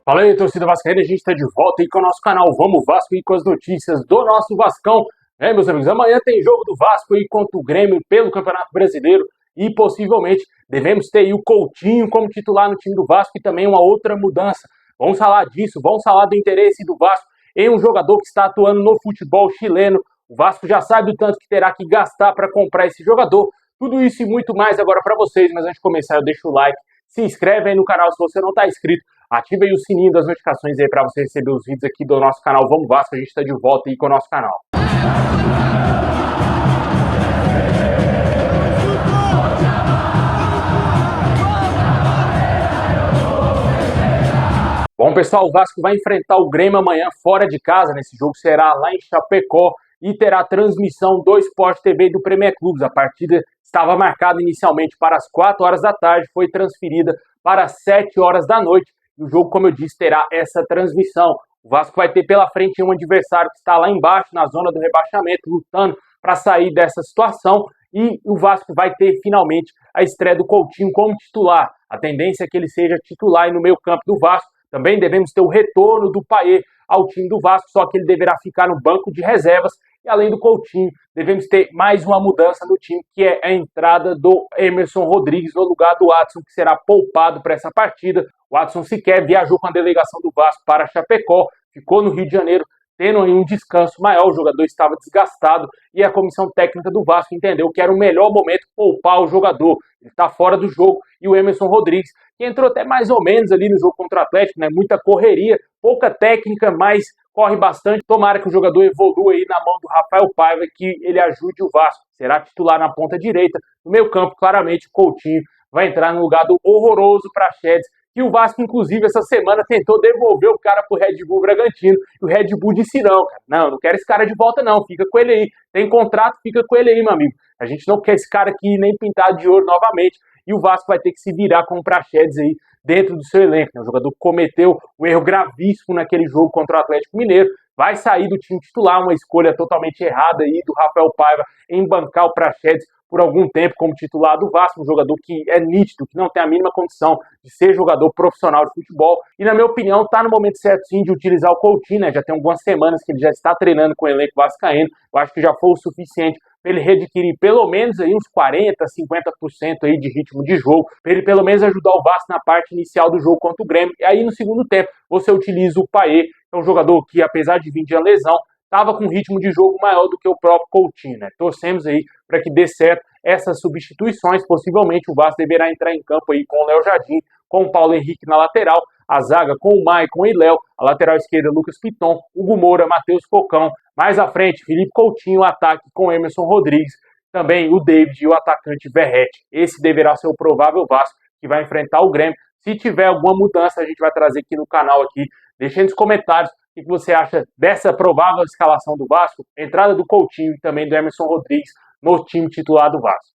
Fala aí, torcida vascaína, a gente está de volta aí com o nosso canal Vamos Vasco e com as notícias do nosso Vascão. Meus amigos, amanhã tem jogo do Vasco aí contra o Grêmio pelo Campeonato Brasileiro e possivelmente devemos ter aí o Coutinho como titular no time do Vasco e também uma outra mudança. Vamos falar disso, vamos falar do interesse do Vasco em um jogador que está atuando no futebol chileno. O Vasco já sabe o tanto que terá que gastar para comprar esse jogador. Tudo isso e muito mais agora para vocês, mas antes de começar eu deixo o like, se inscreve aí no canal se você não está inscrito. Ativa aí o sininho das notificações aí para você receber os vídeos aqui do nosso canal Vamos Vasco. A gente está de volta aí com o nosso canal. Bom, pessoal, o Vasco vai enfrentar o Grêmio amanhã fora de casa. Nesse jogo será lá em Chapecó e terá transmissão do Sport TV e do Premier Clubes. A partida estava marcada inicialmente para as 4 horas da tarde, foi transferida para as 7 horas da noite. E o jogo, como eu disse, terá essa transmissão. O Vasco vai ter pela frente um adversário que está lá embaixo, na zona do rebaixamento, lutando para sair dessa situação. E o Vasco vai ter finalmente a estreia do Coutinho como titular. A tendência é que ele seja titular no meio-campo do Vasco. Também devemos ter o retorno do Payet ao time do Vasco, só que ele deverá ficar no banco de reservas. E além do Coutinho, devemos ter mais uma mudança no time, que é a entrada do Emerson Rodrigues no lugar do Watson, que será poupado para essa partida. O Watson sequer viajou com a delegação do Vasco para Chapecó, ficou no Rio de Janeiro, tendo aí um descanso maior. O jogador estava desgastado e a comissão técnica do Vasco entendeu que era o melhor momento poupar o jogador. Ele está fora do jogo e o Emerson Rodrigues, que entrou até mais ou menos ali no jogo contra o Atlético, né? Muita correria, pouca técnica, mas corre bastante. Tomara que o jogador evolua aí na mão do Rafael Paiva, que ele ajude o Vasco. Será titular na ponta direita. No meio campo, claramente, o Coutinho vai entrar no lugar do horroroso Praxedes, que o Vasco, inclusive, essa semana tentou devolver o cara pro Red Bull Bragantino. E o Red Bull disse não, cara. Não, não quero esse cara de volta não, fica com ele aí. Tem contrato, fica com ele aí, meu amigo. A gente não quer esse cara aqui nem pintado de ouro novamente. E o Vasco vai ter que se virar com o Praxedes aí dentro do seu elenco, né? O jogador cometeu um erro gravíssimo naquele jogo contra o Atlético Mineiro. Vai sair do time titular, uma escolha totalmente errada aí do Rafael Paiva em bancar o Praxedes por algum tempo como titular do Vasco, um jogador que é nítido, que não tem a mínima condição de ser jogador profissional de futebol. E, na minha opinião, está no momento certo, sim, de utilizar o Coutinho, né? Já tem algumas semanas que ele já está treinando com o elenco vascaíno. Eu acho que já foi o suficiente para ele readquirir pelo menos aí uns 40%, 50% aí de ritmo de jogo, para ele pelo menos ajudar o Vasco na parte inicial do jogo contra o Grêmio. E aí, no segundo tempo, você utiliza o Payet, que é um jogador que, apesar de vir de uma lesão, estava com um ritmo de jogo maior do que o próprio Coutinho, né? Torcemos aí para que dê certo essas substituições. Possivelmente o Vasco deverá entrar em campo aí com o Léo Jardim, com o Paulo Henrique na lateral, a zaga com o Maicon e Léo, a lateral esquerda Lucas Piton, Hugo Moura, Matheus Cocão, mais à frente Felipe Coutinho, o ataque com Emerson Rodrigues, também o David e o atacante Verratti. Esse deverá ser o provável Vasco que vai enfrentar o Grêmio. Se tiver alguma mudança, a gente vai trazer aqui no canal aqui. Deixe nos comentários o que você acha dessa provável escalação do Vasco, entrada do Coutinho e também do Emerson Rodrigues no time titular do Vasco.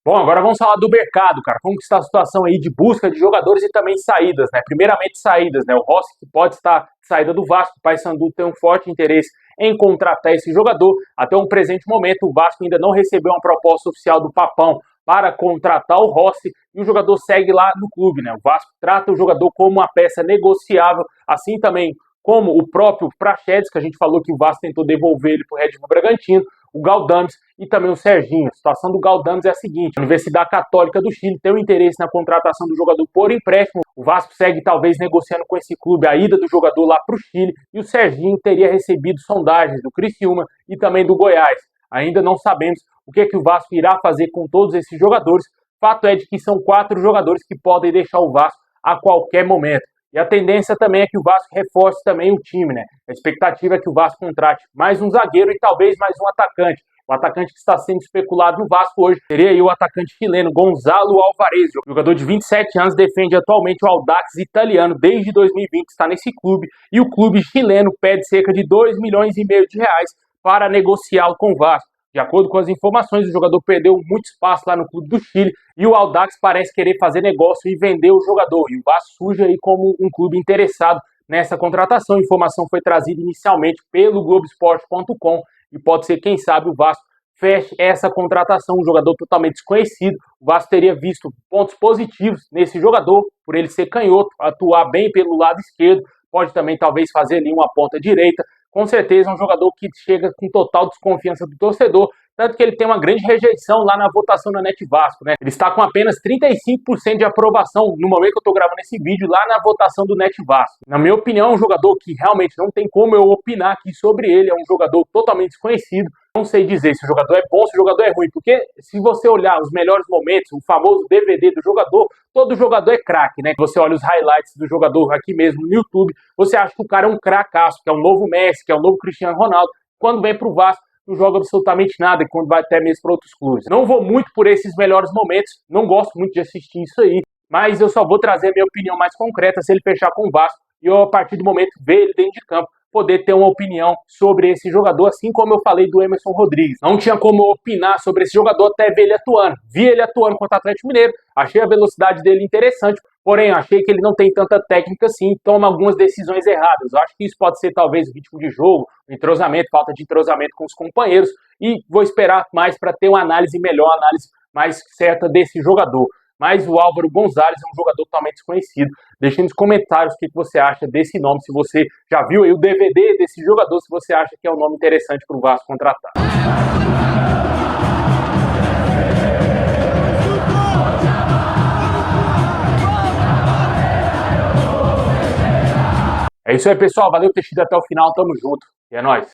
Bom, agora vamos falar do mercado, cara. Como que está a situação aí de busca de jogadores e também saídas, né? Primeiramente saídas, né? O Rossi, que pode estar de saída do Vasco, o Paysandu tem um forte interesse em contratar esse jogador. Até um presente momento, o Vasco ainda não recebeu uma proposta oficial do Papão para contratar o Rossi e o jogador segue lá no clube, né? O Vasco trata o jogador como uma peça negociável, assim também como o próprio Praxedes, que a gente falou que o Vasco tentou devolver ele para o Red Bull Bragantino, o Galdames e também o Serginho. A situação do Galdames é a seguinte: a Universidade Católica do Chile tem um interesse na contratação do jogador por empréstimo. O Vasco segue talvez negociando com esse clube a ida do jogador lá para o Chile e o Serginho teria recebido sondagens do Criciúma e também do Goiás. Ainda não sabemos o que o Vasco irá fazer com todos esses jogadores. Fato é de que são 4 jogadores que podem deixar o Vasco a qualquer momento. E a tendência também é que o Vasco reforce também o time, né? A expectativa é que o Vasco contrate mais um zagueiro e talvez mais um atacante. O atacante que está sendo especulado no Vasco hoje seria aí o atacante chileno Gonzalo Alvarez. O jogador de 27 anos defende atualmente o Audax italiano desde 2020, está nesse clube. E o clube chileno pede cerca de 2,5 milhões de reais para negociá-lo com o Vasco. De acordo com as informações, o jogador perdeu muito espaço lá no clube do Chile e o Audax parece querer fazer negócio e vender o jogador. E o Vasco surge aí como um clube interessado nessa contratação. A informação foi trazida inicialmente pelo Globoesporte.com e pode ser, quem sabe, o Vasco feche essa contratação, um jogador totalmente desconhecido. O Vasco teria visto pontos positivos nesse jogador, por ele ser canhoto, atuar bem pelo lado esquerdo, pode também talvez fazer ali uma ponta direita. Com certeza é um jogador que chega com total desconfiança do torcedor, tanto que ele tem uma grande rejeição lá na votação da Net Vasco, né? Ele está com apenas 35% de aprovação no momento que eu estou gravando esse vídeo lá na votação do Net Vasco. Na minha opinião, é um jogador que realmente não tem como eu opinar aqui sobre ele, é um jogador totalmente desconhecido. Não sei dizer se o jogador é bom, se o jogador é ruim, porque se você olhar os melhores momentos, o famoso DVD do jogador, todo jogador é craque, né? Você olha os highlights do jogador aqui mesmo no YouTube, você acha que o cara é um cracaço, que é o novo Messi, que é o novo Cristiano Ronaldo. Quando vem pro Vasco, não joga absolutamente nada, quando vai até mesmo para outros clubes. Não vou muito por esses melhores momentos, não gosto muito de assistir isso aí, mas eu só vou trazer a minha opinião mais concreta se ele fechar com o Vasco e eu, a partir do momento, ver ele dentro de campo, poder ter uma opinião sobre esse jogador, assim como eu falei do Emerson Rodrigues. Não tinha como eu opinar sobre esse jogador até ver ele atuando. Vi ele atuando contra o Atlético Mineiro, achei a velocidade dele interessante, porém achei que ele não tem tanta técnica assim, toma algumas decisões erradas. Eu acho que isso pode ser talvez o ritmo de jogo, o entrosamento, falta de entrosamento com os companheiros, e vou esperar mais para ter uma análise melhor, uma análise mais certa desse jogador. Mas o Álvaro Gonzalez é um jogador totalmente desconhecido. Deixe nos comentários o que você acha desse nome, se você já viu aí o DVD desse jogador, se você acha que é um nome interessante para o Vasco contratar. É isso aí, pessoal. Valeu por ter assistido até o final. Tamo junto. E é nóis.